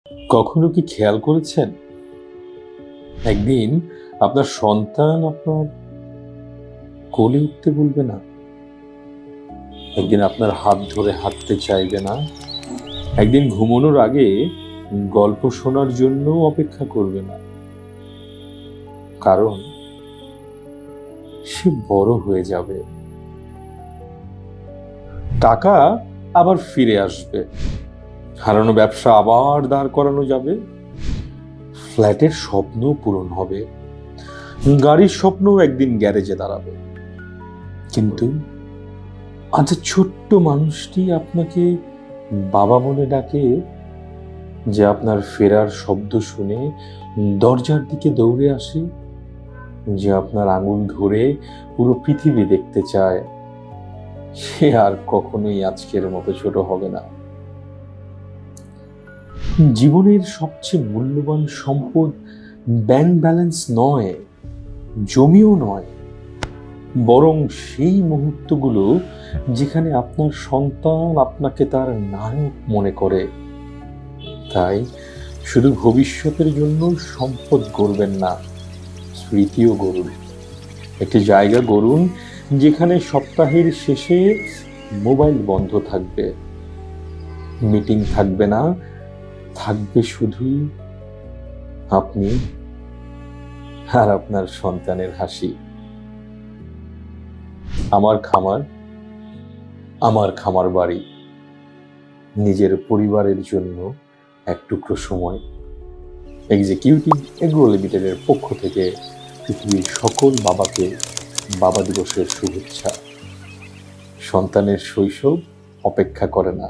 কখনো কি খেয়াল করেছেন, একদিন আপনার সন্তান আপনার কোলে উঠতে বলবে না, একদিন আপনার হাত ধরে হাঁটতে চাইবে না, একদিন ঘুমানোর আগে গল্প শোনার জন্য অপেক্ষা করবে না, কারণ সে বড় হয়ে যাবে। টাকা আবার ফিরে আসবে, হারানো ব্যবসা আবার দাঁড় করানো যাবে, ফ্ল্যাটের স্বপ্ন পূরণ হবে, গাড়ির স্বপ্ন একদিন গ্যারেজে দাঁড়াবে। কিন্তু আজ ছোট্ট মানুষটি আপনাকে বাবা বলে ডাকে, যে আপনার ফেরার শব্দ শুনে দরজার দিকে দৌড়ে আসে, যে আপনার আঙুল ধরে পুরো পৃথিবী দেখতে চায়, সে আর কখনোই আজকের মতো ছোট হবে না। জীবনের সবচেয়ে মূল্যবান সম্পদ ব্যাংক ব্যালেন্স নয়, জমিও নয়, বরং সেই মুহূর্তগুলো যেখানে আপনার সন্তান আপনাকে তার নায়ক মনে করে। তাই শুধু ভবিষ্যতের জন্য সম্পদ গড়বেন না, স্মৃতিও গড়ুন। একটি জায়গা গড়ুন যেখানে সপ্তাহের শেষে মোবাইল বন্ধ থাকবে, মিটিং থাকবে না, থাকবে শুধু আপনি আর আপনার সন্তানের হাসি। আমার খামার, আমার খামার বাড়ি, নিজের পরিবারের জন্য এক টুকরো সময়। এক্সিকিউটিভ এগ্রো লিমিটেডের পক্ষ থেকে পৃথিবীর সকল বাবাকে বাবা দিবসের শুভেচ্ছা। সন্তানের শৈশব অপেক্ষা করে না।